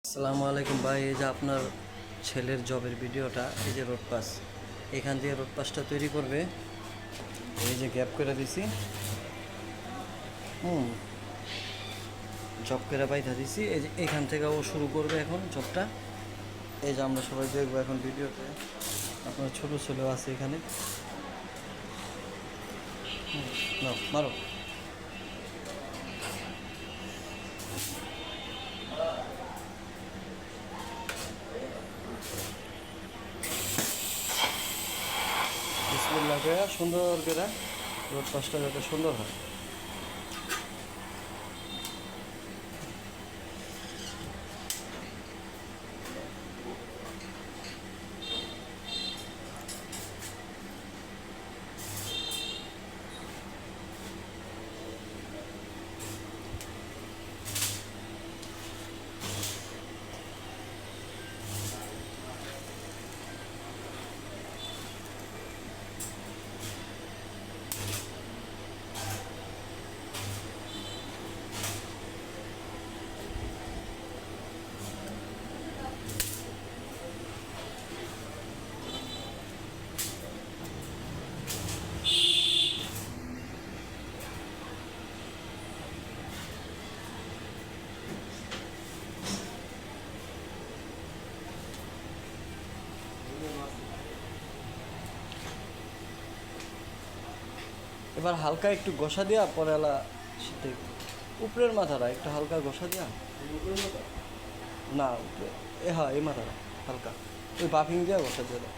আসসালামু আলাইকুম ভাই। এই যে আপনার ছেলের জবের ভিডিওটা, এই যে রোড পাস, এখান দিয়ে রোড পাসটা তৈরি করবে। এই যে গ্যাপ করে দিছি, জব করে বাইধা দিছি। এই যে এখান থেকে ও শুরু করবে এখন জবটা। এই যে আমরা সবাই দেখবো এখন ভিডিওতে। আপনার ছোট ছেলেও আছে এখানে। নাও মারো। বিসমিল্লাহ করে সুন্দর করে রোড পাসটা যাতে সুন্দর হয়। এবার হালকা একটু ঘষা দিয়া পরে এলা সাথে উপরের মাথাটা একটু হালকা ঘষা দিয়া, না উপরে হ্যাঁ এই মাথাটা হালকা ওই বাফিং দিয়া ঘষা দিয়ে দাও।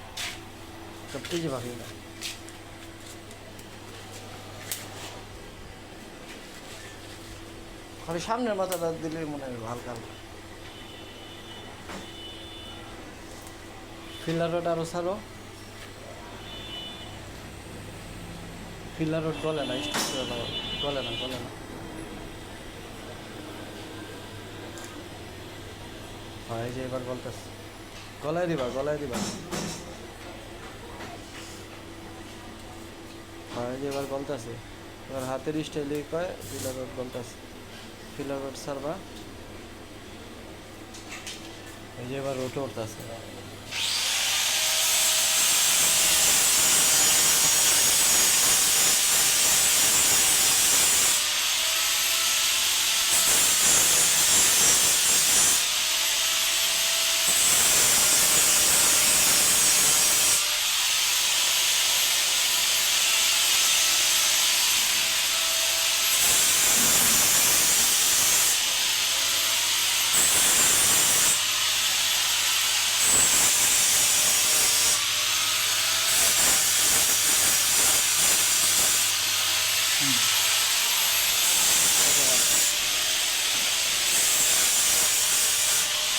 এই যে বাফিংটা খালি সামনের মাথাটা দিলে মনে হয় হালকা হালকা। ফিল্লার রোড আরও ছাড়ো। ফিল্লার রোড গলে না, স্টিচ গলে না গলে না। হ্যাঁ এই যে এবার গলতেছে, গলায় দিবা গলায় দিবা। হ্যাঁ এই যে এবার গলতেছে। এবার হাতের স্টাইলে কয় ফিল্লার রোড গলতেছে। ফিল্লার রোড ছাড়বা। এই যে এবার রোড উঠতেছে।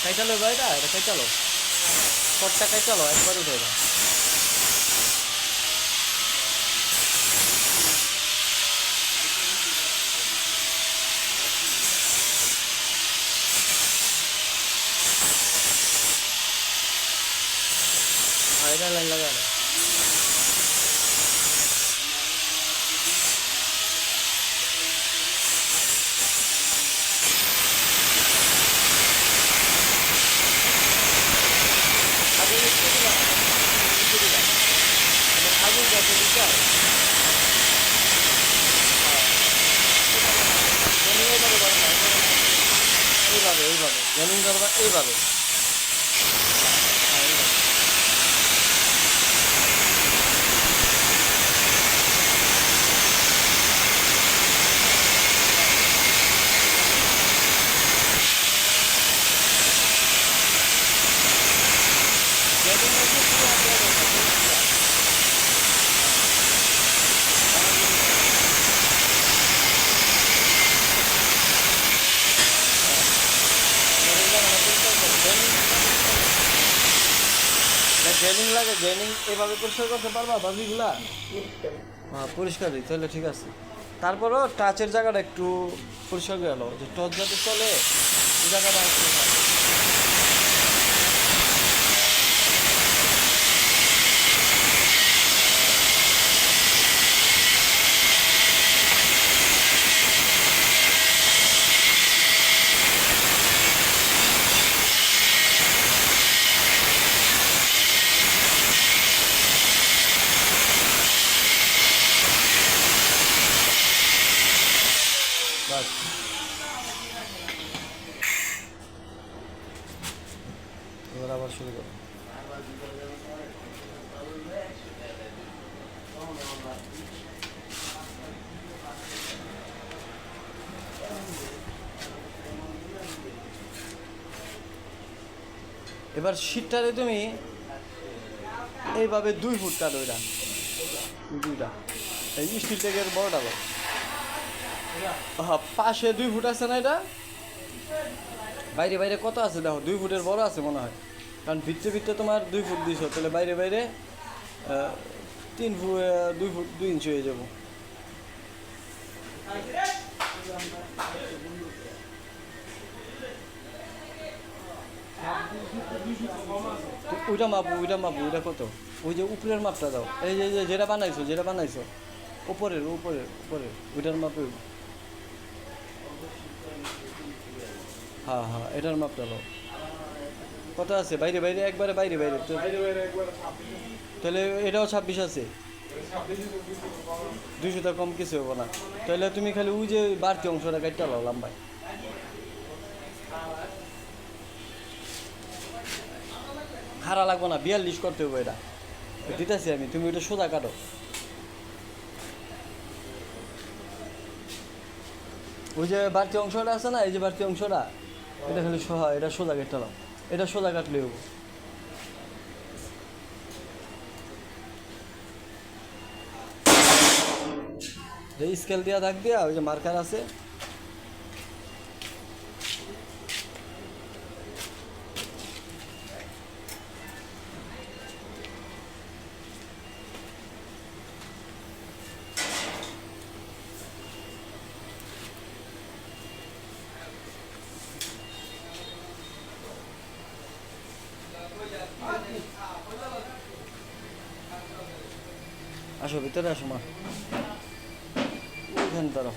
কাইটালো এবার এটা কাইটালো, পটটা কাইটালো একবার উঠে এটা। হ্যাঁ এটা লাইন লাগা না। আগুন একটু দিলাম, একটু দিলাম, আগুন যত দিতে হয়। জেনিং এইভাবে করে না, এইভাবে এইভাবে জেনিং ধরবা এইভাবে। হ্যাঁ এইভাবে। জেনিং হচ্ছে পুরো দেওয়া দরকার, পুরো জেনিং লাগে। জেনিং এভাবে পরিষ্কার করতে পারবা বাবিগুলা? হ্যাঁ পরিষ্কারই তাহলে ঠিক আছে। তারপরও টাচের জায়গাটা একটু পরিষ্কার করে গেল, যে টচ যাতে চলে এই জায়গাটা একটু আবার শুরু করো। এবার শীতটারে তুমি এইভাবে 2 ফুট কাটো, এটা দুইটা এই স্টিল টেকের বড়টা দাও। হ্যাঁ, পাশে 2 ফুট আছে না, এটা বাইরে বাইরে কত আছে দেখো, 2 ফুটের বড় আছে মনে হয়, কারণ ভিতরে ভিতরে তোমার 2 ফুট দিছো, তাহলে বাইরে বাইরে 3 ফুট 2 ফুট 2 ইঞ্চি হয়ে যাবো। ওইটা মাপো, ওইটা মাপো, ওইটা কত, ওই যে উপরের মাপটা দাও, এই যে যেটা বানাইছো, যেটা বানাইছো উপরের উপরের উপরের ওইটার মাপে। হ্যাঁ হ্যাঁ, এটার মাপটা দাও, কত আছে বাইরে বাইরে, একবারে বাইরে বাইরে তাহলে এটাও 26 আছে, 200টা কম কিছু হবো না। তাহলে তুমি খালি ওই যে বাড়তি অংশটা কাটতে লাও লম্বায়, খাড়া লাগবো না, 42 করতে হবে, এটা দিতেছি আমি, তুমি ওইটা সোজা কাটো। ওই যে বাড়তি অংশটা আছে না, এই যে বাড়তি অংশটা, এটা খালি এটা সোজা কেটে লাও, এটা সোজা কাটলে হবো। স্কেল দিয়া দাগ দিয়া, ওই যে মার্কার আছে, আসো ভিতরে আসো মা, ওইখানে দাঁড়াও,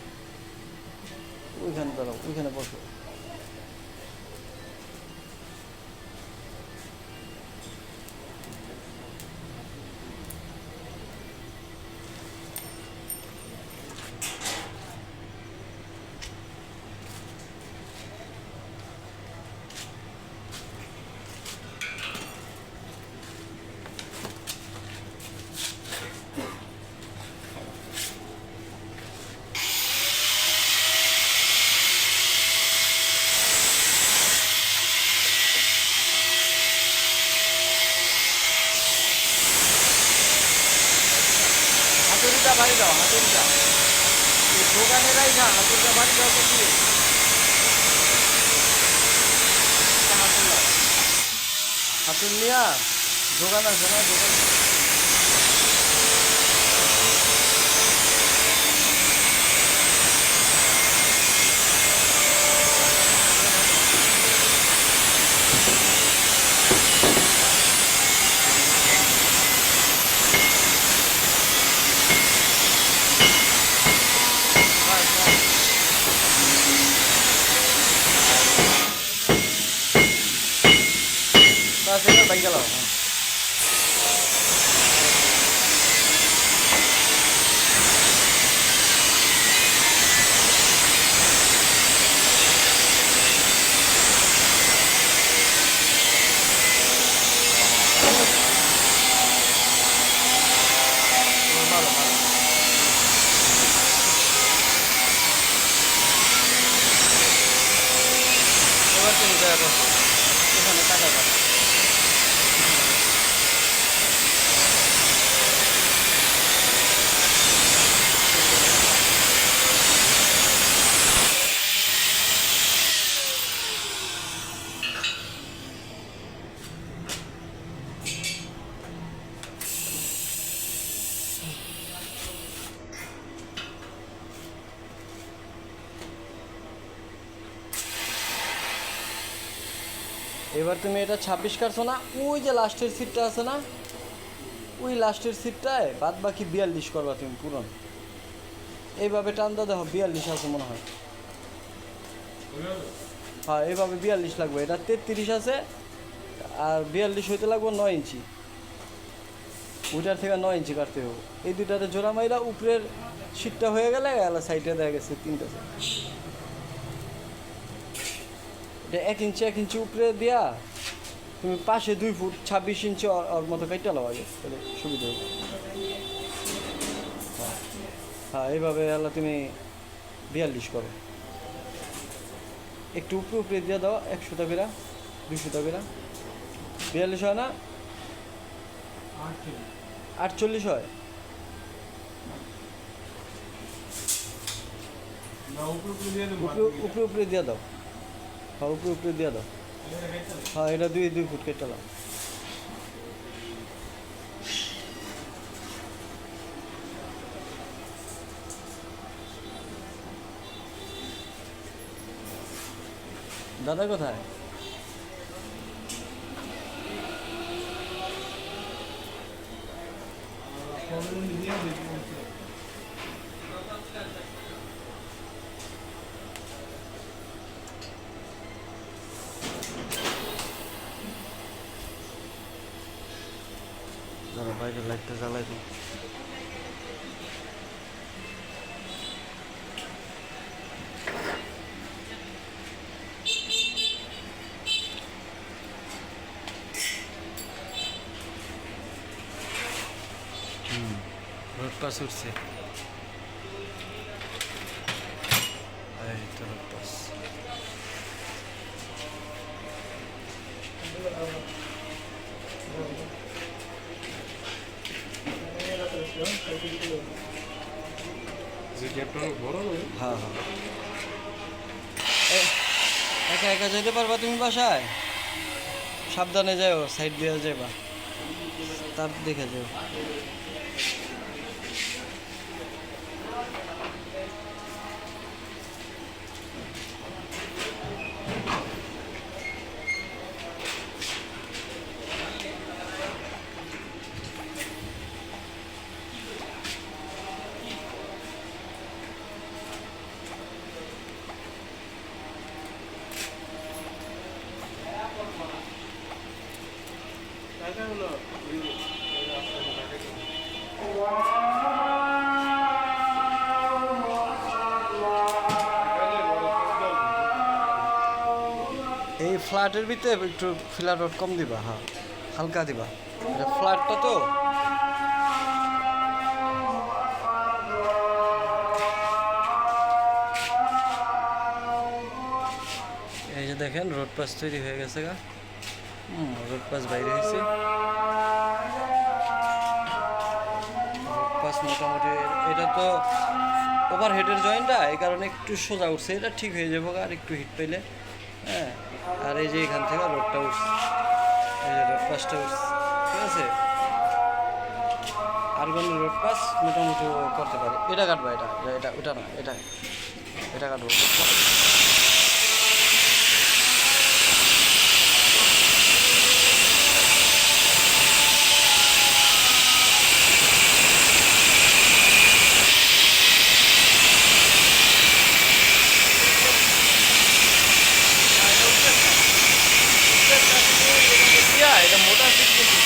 ওইখানে দাঁড়াও, ওইখানে বসো। হাতুড়িটা বাড়ি দাও, হাতুড়িটা দোকানে যাই না, হাতুড়িটা বাড়ি দাও তো দিয়ে হাতুড় নিয়া দোকান আছে না, দোকান বাইক গেল। ভালো ভালো, এবার তুমি যাবো এখানে টাকা পাবো। এবার তুমি এটা 26 কাটছো না, ওই যে লাস্টের সিটটা আছে না, ওই লাস্টের সিটটায় বাদ বাকি 42 করবা তুমি পুরন, এইভাবে টানটা দেখো 42 আছে মনে হয়। হ্যাঁ, এইভাবে 42 লাগবে, এটা 33 আছে, আর 42 হইতে লাগবে 9 ইঞ্চি, ওইটার থেকে 9 ইঞ্চি কাটতে হবে। এই দুইটাতে জোড়া মাইরা উপরের সিটটা হয়ে গেলে সাইডে দেখা গেছে 3টা সেট, এটা 1 ইঞ্চি 1 ইঞ্চি উপরে দিয়া তুমি পাশে 2 ফুট 26 ইঞ্চি ওর মতো কাইটা লাও আগে, তাহলে সুবিধা হবে। হ্যাঁ এইভাবে আল্লাহ তুমি 42 করো, একটু উপরে উপরে দিয়ে দাও 100টা করে 200টা করে, 42 হয় না 48 হয়। উপরে উপরে দিয়ে দাও, হ্যাঁ উপরে উপরে দিয়ে দাও, হ্যাঁ এটা 2 ফুট কেটে লাও। দাদা কোথায়? দাদা বাইরে লাইটটা জ্বালাই দিই। রোড পাস উঠছে, এই তো রোড পাস। হ্যাঁ হ্যাঁ, একা একা যেতে পারবা তুমি বাসায়? সাবধানে যাও, সাইড দিয়ে যাবা, তার দেখে যাও। এই ফ্ল্যাটের ভিতরে একটু ফিলার রড কম দিবা, হ্যাঁ হালকা দিবা, এটা ফ্ল্যাটটা তো। এই যে দেখেন রোড পাস তৈরি হয়ে গেছে গা, রোড পাস বাইরে হয়েছে, রোড পাস মোটামুটি। এটা তো ওভার হেডের জয়েন্টটা, এই কারণে একটু সোজা উঠছে, এটা ঠিক হয়ে যাবো আর একটু হিট পেলে। হ্যাঁ আর এই যে এখান থেকে রোডটা উঠছে, এই যে রোড পাসটা উঠছে, ঠিক আছে। আরগনের রোড পাস মোটামুটি করতে পারে। এটা কাটবা, এটা এটা ওটা না, এটা এটা কাটবো। এটা মোটা সিট কিন্তু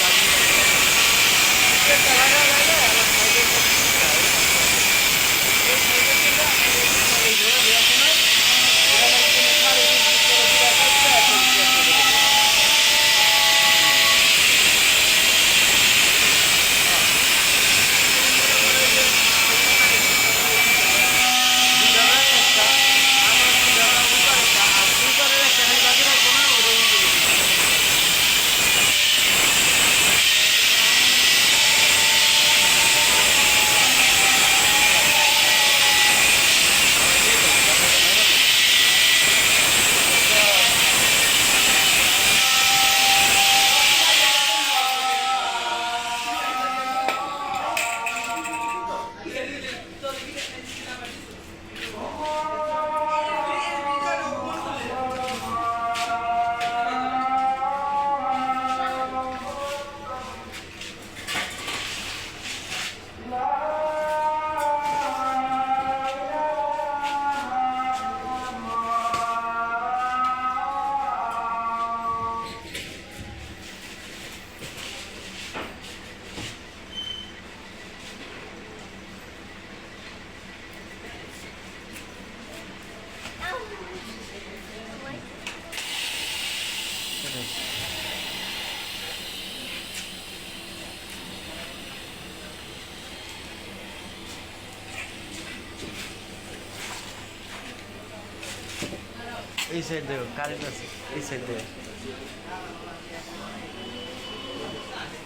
এই সাইড দেখো কারেন্ট আছে, এই সাইড দেখো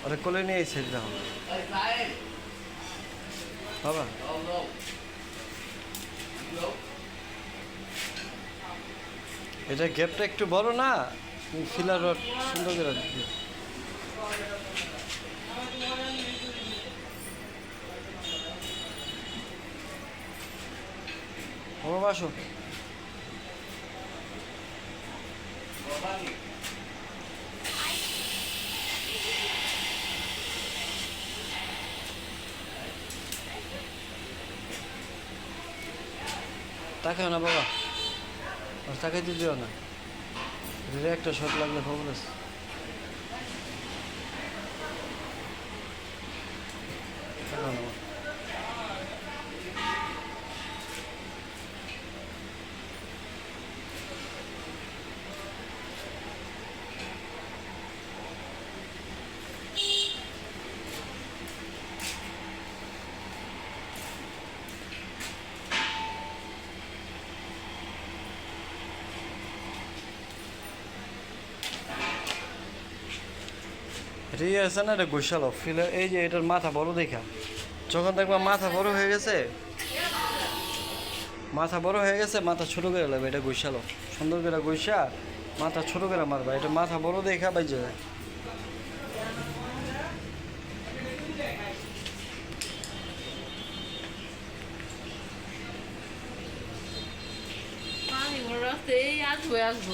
ওরা কোলে নিয়ে এই সাইড দেখো বাবা। এটা গ্যাপটা একটু বড় না, ফিলার রড সুন্দর করে দিও। বাবা আসো। তাকাও না বাবা, আর তাকাইতে দিও না, একটা শট লাগলে খবর আছে। তাকাও না। এটা ইয়ে আছে না, এটা গোসালো ফিলে, এই যে এটার মাথা বড় দেখা, যখন দেখবা মাথা বড় হয়ে গেছে, মাথা বড় হয়ে গেছে, মাথা ছোট করে লাগবে, এটা গোসালো সুন্দর করে গোসা মাথা ছোট করে মারবা, এটা মাথা বড় দেখা বাইজে যায়। আসবো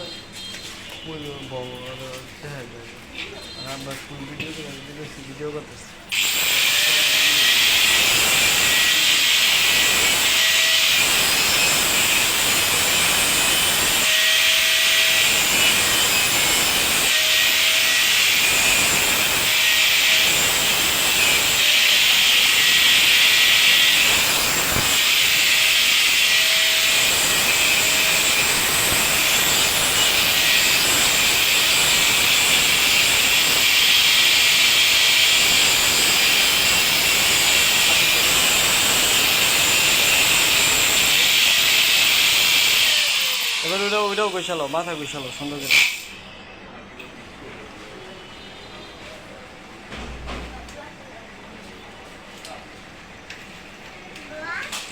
আমরা ফুল ভিডিও করতেছি। এবার ওইটাও গোছালো, মাথা গোছালো সুন্দর করে।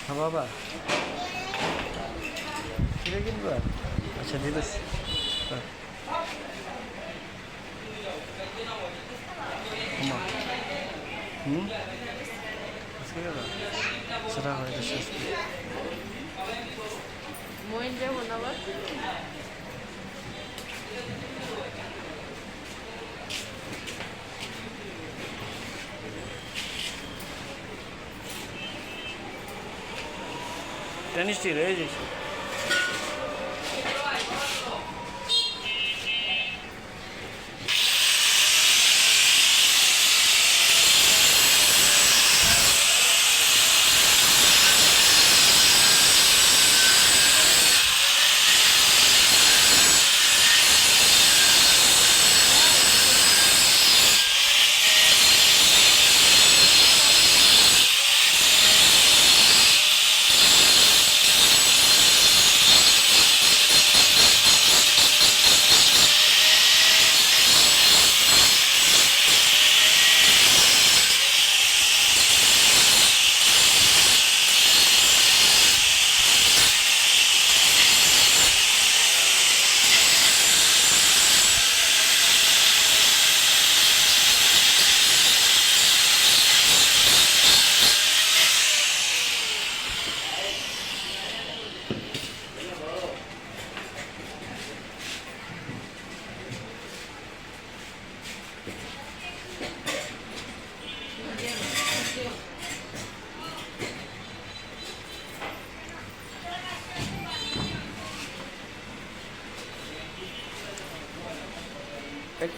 হ্যাঁ বাবা, কিনে কিনবো? আচ্ছা দিদিস সেটা হয়তো শেষ। মইন যাবো না আবার। টেনিস টির এই যে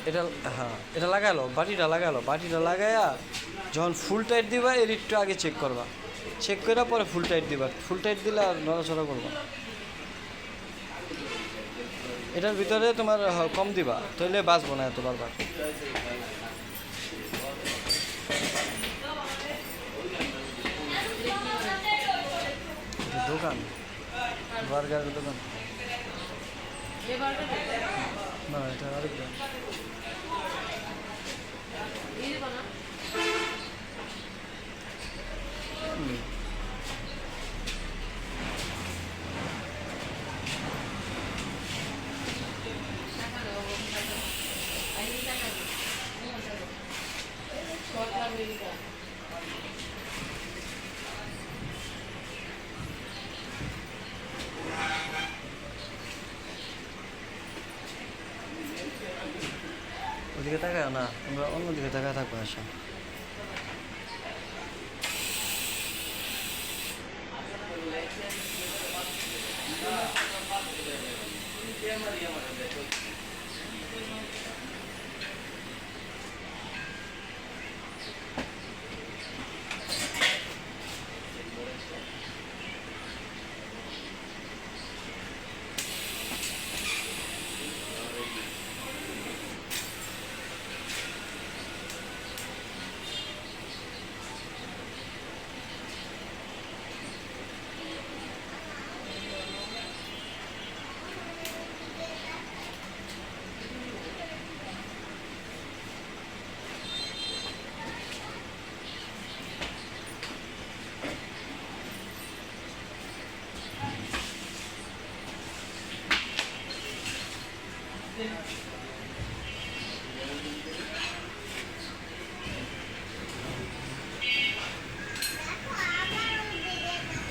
এটা, হ্যাঁ এটা লাগালো, বাটিটা লাগাইয়া যখন ফুল টাইট দিবা এর একটু আগে চেক করবা, চেক করে পরে ফুল টাইট দিবা, ফুল টাইট দিলে আর নড়াচড়া করবা। এটার ভিতরে তোমার কম দিবা, তাহলে বাঁচবো না এত বারবার। দোকান, বার্গারের দোকান। এবারটা না এটা আরেক ব্র্যান্ড। এই দিব না টাকা দেবো আই টাকা দেবো শর্ট লাগবে এটা ওদিকে তাকায় না, তোমরা অন্যদিকে তাকায় থাকবে আসা।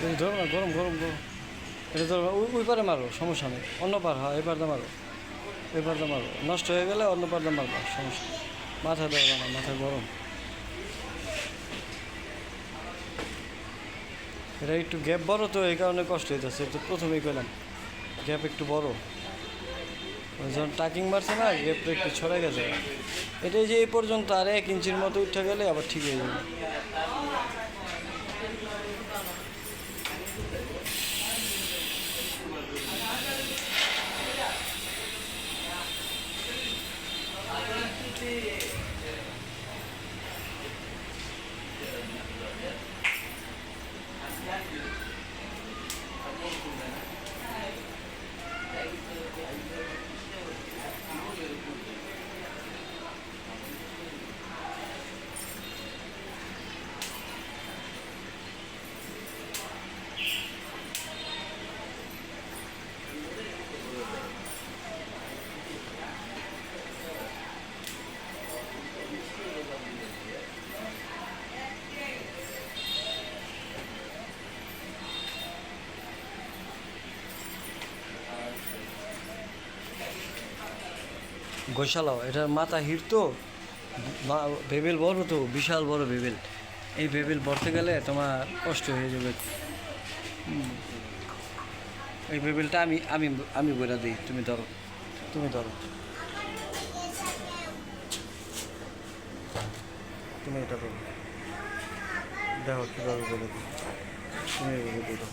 এটা ধরো না, গরম গরম গরম। এটা ধরো ওই পারে মারো, সমস্যা নেই। অন্য পার, হ্যাঁ এবার দা মারো, এবার দা মারো। নষ্ট হয়ে গেলে অন্য পার দা মারবা, সমস্যা নেই। মাথায় ধরবা না, মাথায় গরম। এটা একটু গ্যাপ বড় তো, এই কারণে কষ্ট হইতেছে। তো প্রথমেই কইলাম গ্যাপ একটু বড়, যখন টাকিং মারছে না গ্যাপটা একটু ছড়ে গেছে। এটাই যে এই পর্যন্ত আর 1 ইঞ্চির মতো উঠে গেলে আবার ঠিক হয়ে যাবে। গোশালাও, এটার মাথা হিট তো, বেবেল বড় তো, বিশাল বড় বেবেল। এই বেবেল ভরতে গেলে তোমার কষ্ট হয়ে যাবে। এই বেবেলটা আমি আমি আমি বইরা দিই, তুমি ধরো, তুমি ধরো, তুমি এটা ধরো, দেখো কীভাবে বলে দিই, তুমি এভাবে দিও।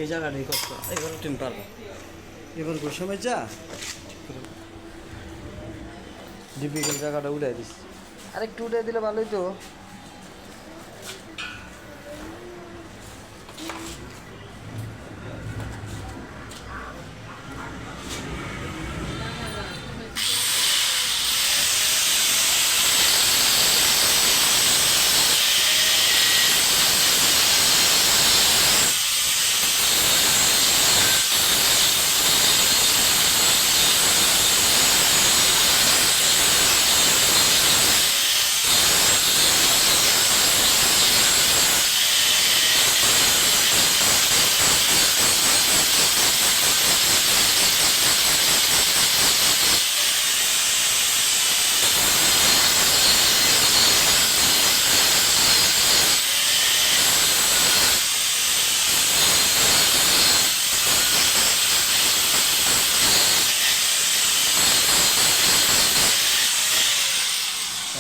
এই জায়গাটাই কষ্ট, এবার তুমি পারবো। এবার গোসময় যা ডিপিক্যাল জায়গাটা উঠাই দিস, আরেকটু উঠাই দিলে ভালোই তো।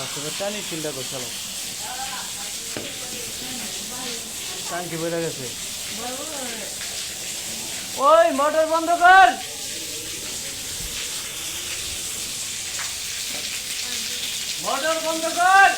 আসলে টানি চিন্তা করছিল, টাঙ্কি বেড়ে গেছে। ওই মোটর বন্ধ কর, মোটর বন্ধ কর।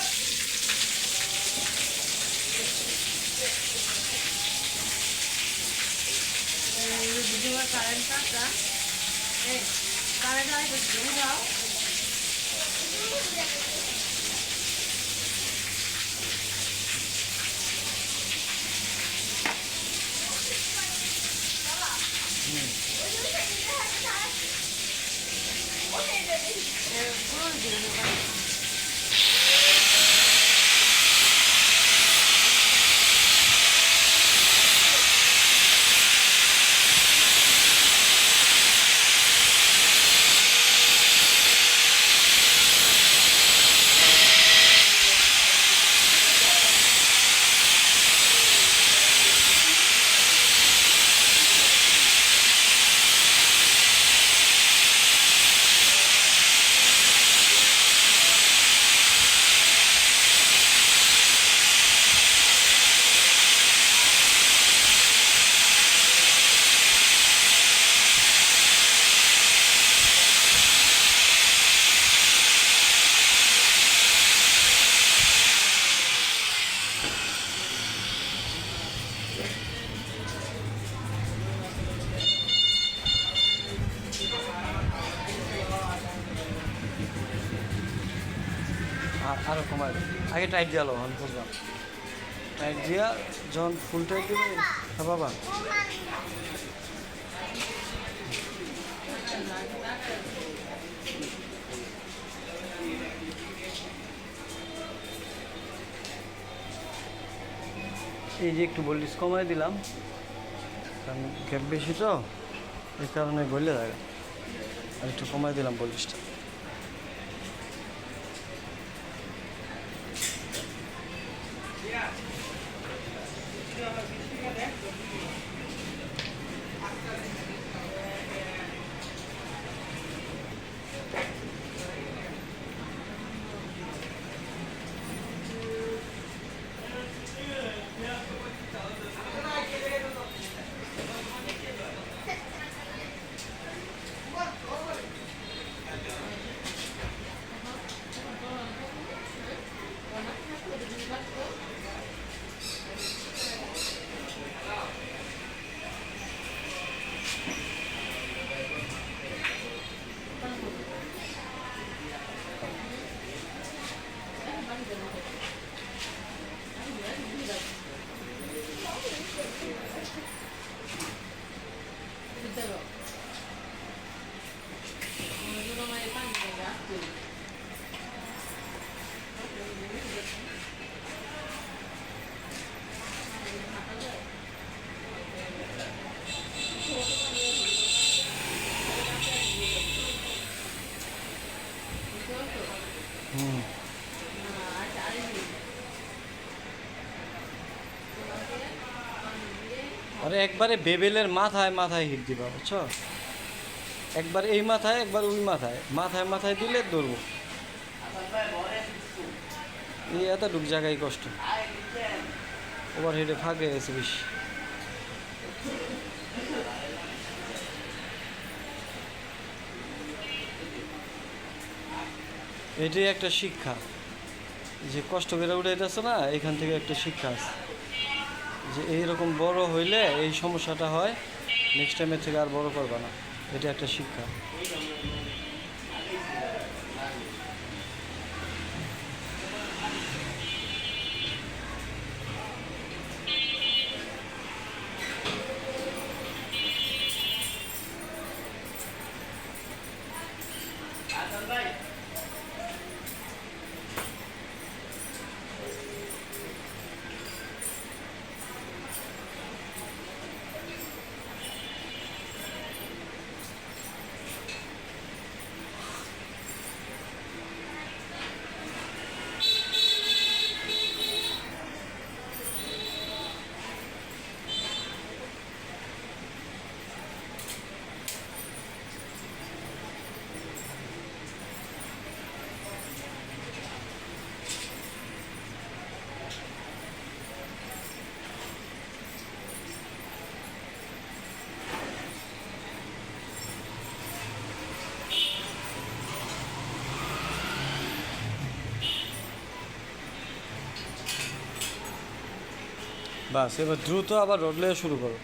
আরো কমাই দেবে, আগে টাইট দিয়ে আলো আমি বুঝলাম, টাইট দিয়া যখন ফুল টাইট দেবে। হ্যাঁ বাবা, এই যে একটু ভোল্টেজ কমাই দিলাম, কারণ গ্যাপ বেশি তো, এই কারণে বললে থাকে, আর একটু কমাই দিলাম ভোল্টেজটা। আরে একবারে বেবেলের মাথায় মাথায় হিট দিবা, বুঝছো? একবার এই মাথায় একবার ওই মাথায়, মাথায় মাথায় দিলে ধরবো। এই এতটুক জায়গায় কষ্ট, ওভার হেডে ফাঁকে গেছে বেশি। এটাই একটা শিক্ষা, যে কষ্ট করে উঠাইতেছে না, এখান থেকে একটা শিক্ষা আছে যে এইরকম বড় হইলে এই সমস্যাটা হয়, নেক্সট টাইমের থেকে আর বড় করবা না। এটা একটা শিক্ষা। বাস এবার দ্রুত আবার রোড লেয়া শুরু করো,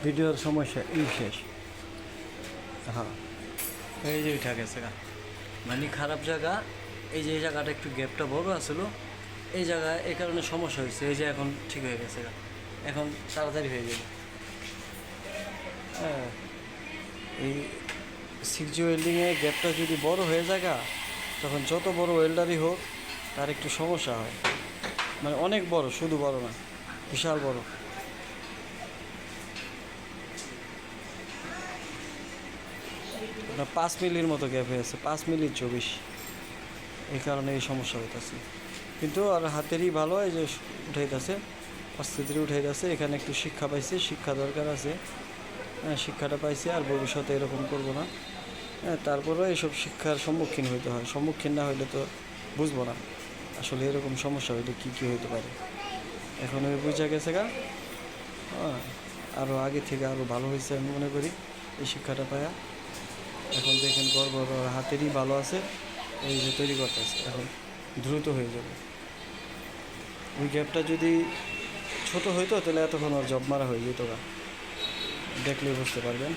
ভিডিওর সমস্যা এই শেষ। হ্যাঁ, এই যে উঠা গেছে গা, মানে খারাপ জায়গা। এই যে এই জায়গাটা একটু গ্যাপটা বড় আসলো, এই জায়গায় এই কারণে সমস্যা হয়েছে। এই যে এখন ঠিক হয়ে গেছে গা, এখন তাড়াতাড়ি হয়ে যাবে। হ্যাঁ, এই সিক্সজি ওয়েল্ডিংয়ে গ্যাপটা যদি বড় হয়ে যায় গা, তখন যত বড় ওয়েল্ডারই হোক তার একটু সমস্যা হয়। মানে অনেক বড়, শুধু বড় না, বিশাল বড়। আপনার 5 মিলির মতো গ্যাপ হয়েছে, 5 মিলির 24, এই কারণে এই সমস্যা হইতেছে। কিন্তু আর হাতেরই ভালো, এই যে উঠাইতেছে, অস্থিতি উঠাইতেছে। এখানে একটু শিক্ষা পাইছে, শিক্ষা দরকার আছে। হ্যাঁ, শিক্ষাটা পাইছে, আর ভবিষ্যতে এরকম করবো না। হ্যাঁ, তারপরেও এইসব শিক্ষার সম্মুখীন হইতে হয়। সম্মুখীন না হইলে তো বুঝবো না আসলে এরকম সমস্যা হইলে কী কী হইতে পারে। এখন ওই বুঝা গেছে গা। হ্যাঁ, আরও আগে থেকে আরও ভালো হয়েছে আমি মনে করি এই শিক্ষাটা পায়া। এখন দেখেন গর্ব হাতেরই ভালো আছে, এই যে তৈরি করতেছে, এখন দ্রুত হয়ে যাবে। ওই গ্যাপটা যদি ছোট হইতো তাহলে এতক্ষণ আর জব মারা হয়ে যেত গা, দেখলেই বুঝতে পারবেন।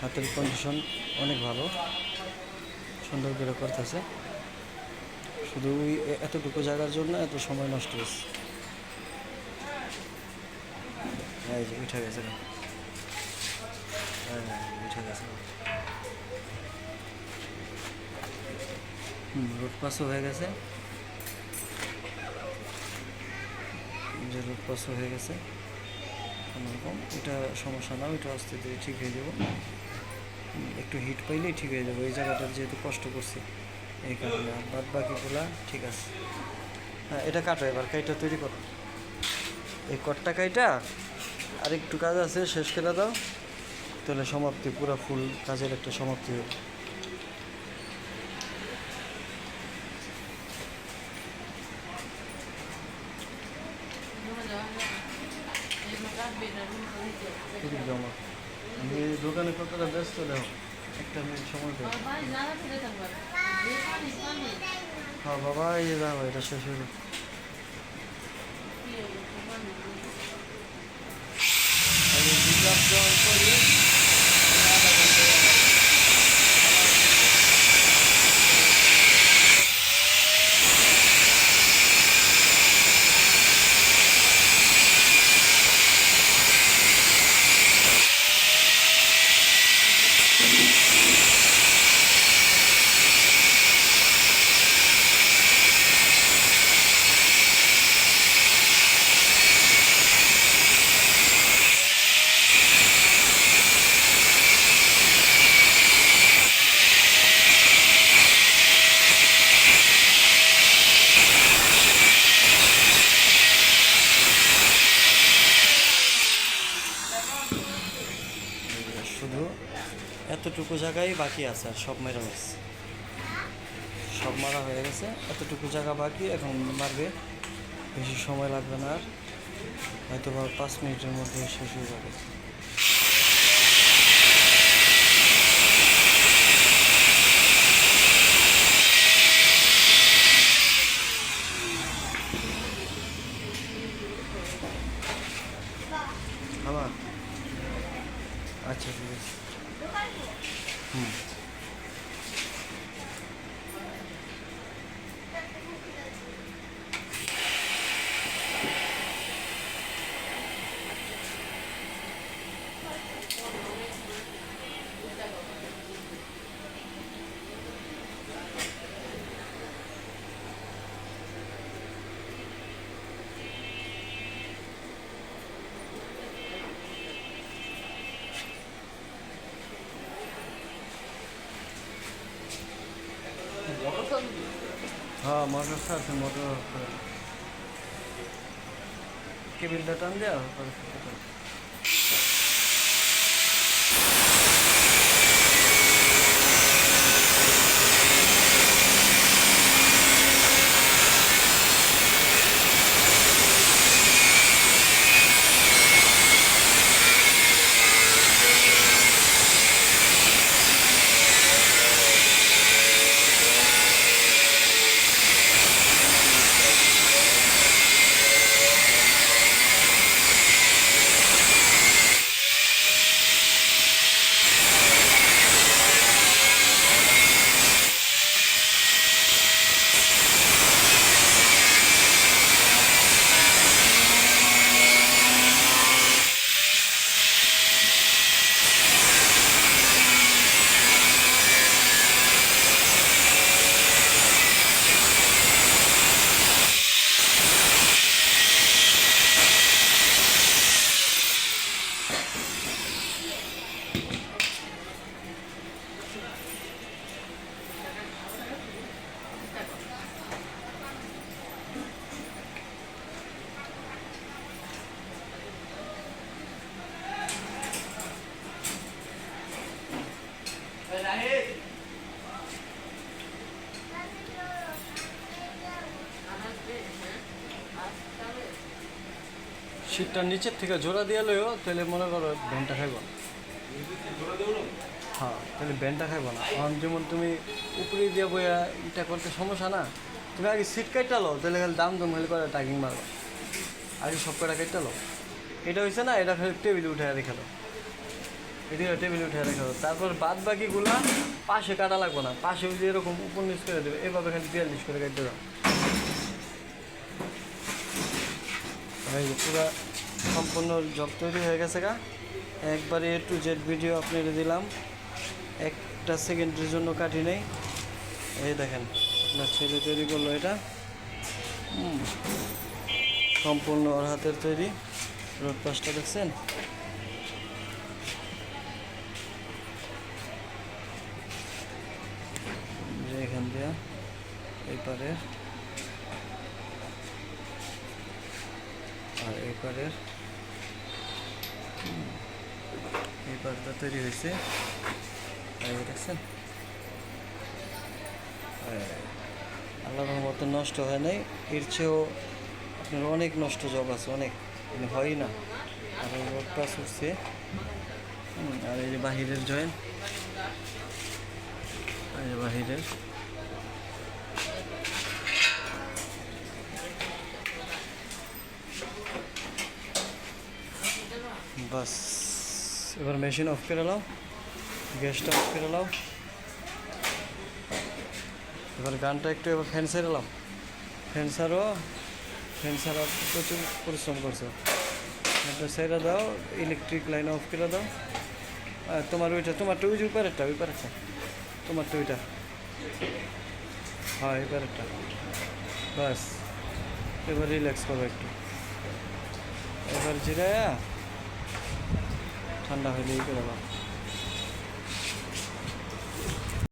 হাতের কন্ডিশন অনেক ভালো, সুন্দর করে করতেছে। শুধু ওই এতটুকু জায়গার জন্য এত সময় নষ্ট হয়েছে। এই যে উঠে গেছে, হ্যাঁ উঠে গেছে। রোড পাসও হয়ে গেছে, যে রোড পাসও হয়ে গেছে কোনোরকম। এটা সমস্যা না, ওইটা আস্তে ধীরে ঠিক হয়ে যাব। একটু হিট পাইলেই ঠিক হয়ে যাবে। এই জায়গাটার যেহেতু কষ্ট করছে এই কারণে, আর বাদ বাকিগুলা ঠিক আছে। হ্যাঁ, এটা কাটো, এবার কাইটা তৈরি করো। এই কটটা কাইটা আর একটু কাজ আছে, শেষ করে দাও, তাহলে সমাপ্তি, পুরো ফুল কাজের একটা সমাপ্তি হবে। জমা আমি দোকানে কতটা ব্যস্ত, দেখো একটা মিনিট সময় দেবো। হ্যাঁ বাবা, এই যে দেখো এটা শেষ হয়ে গেল। শুধু এতটুকু জায়গায় বাকি আছে, আর সব মেরা গেছে, সব মারা হয়ে গেছে। এতটুকু জায়গা বাকি, এখন মারবে। বেশি সময় লাগবে না আর, হয়তো বা 5 মিনিটের মধ্যে শেষ হয়ে যাবে। আবার আচ্ছা ঠিক আছে। হুম হ্যাঁ মোটর আছে, মোটর কেবিলটা টান দেওয়া শীতটা নিচের থেকে জোড়া দিয়ে লইও, তাহলে মনে করো ভ্যানটা খাইব। হ্যাঁ তাহলে ভ্যানটা খাইব না। এখন যেমন তুমি উপরে দিয়ে বইয়া এটা করতে সমস্যা না, তুমি আগে সিট কাটটা লো, তাহলে খালি দাম দম হলে করে টাইকিং মারো। আগে সব কটা কাটটা লো, এটা হয়েছে না, এটা খালি টেবিলে উঠে রেখে দাও, এদিকে টেবিলে উঠে রেখে দাও। তারপর বাদ বাকিগুলা পাশে কাটা লাগবে না, পাশে ওই যে এরকম উপর নিচ করে দেবে, এভাবে খালি 42 করে কাটতে দাও। পুরো সম্পূর্ণ জব তৈরি হয়ে গেছে গা, একবারে A to Z ভিডিও আপনাদের দিলাম, একটা সেকেন্ডের জন্য কাটি নেই। এই দেখেন আপনার ছেলে তৈরি করলো এটা, সম্পূর্ণ ওর হাতের তৈরি। রোড পাশটা দেখছেন, এখান দিয়ে এই পারে আর এই পারের, এই পারটা তৈরি হয়েছে, দেখছেন আল্লাহর মতো নষ্ট হয় নাই, এর চেয়েও আপনার অনেক নষ্ট জব আছে, অনেক হয় না। আর রোড পাস উঠছে, আর এই যে বাহিরের জয়েন, এই যে বাহিরের বাস। এবার মেশিন অফ করে নাও, গ্যাসটা অফ করে নাও। এবার গানটা একটু এবার ফ্যান ছেড়ে নাও, ফ্যান ছাড়া প্রচুর পরিশ্রম করছো, ফ্যানটা ছেড়ে দাও, ইলেকট্রিক লাইন অফ করে দাও। তোমার ওইটা, তোমারটা ওই যে উপরেরটা, তোমারটা ওইটা, হ্যাঁ উপরেরটা। বাস এবার রিল্যাক্স করো একটু, এবার জিরায়া ঠান্ডা হইলেই করে দাও।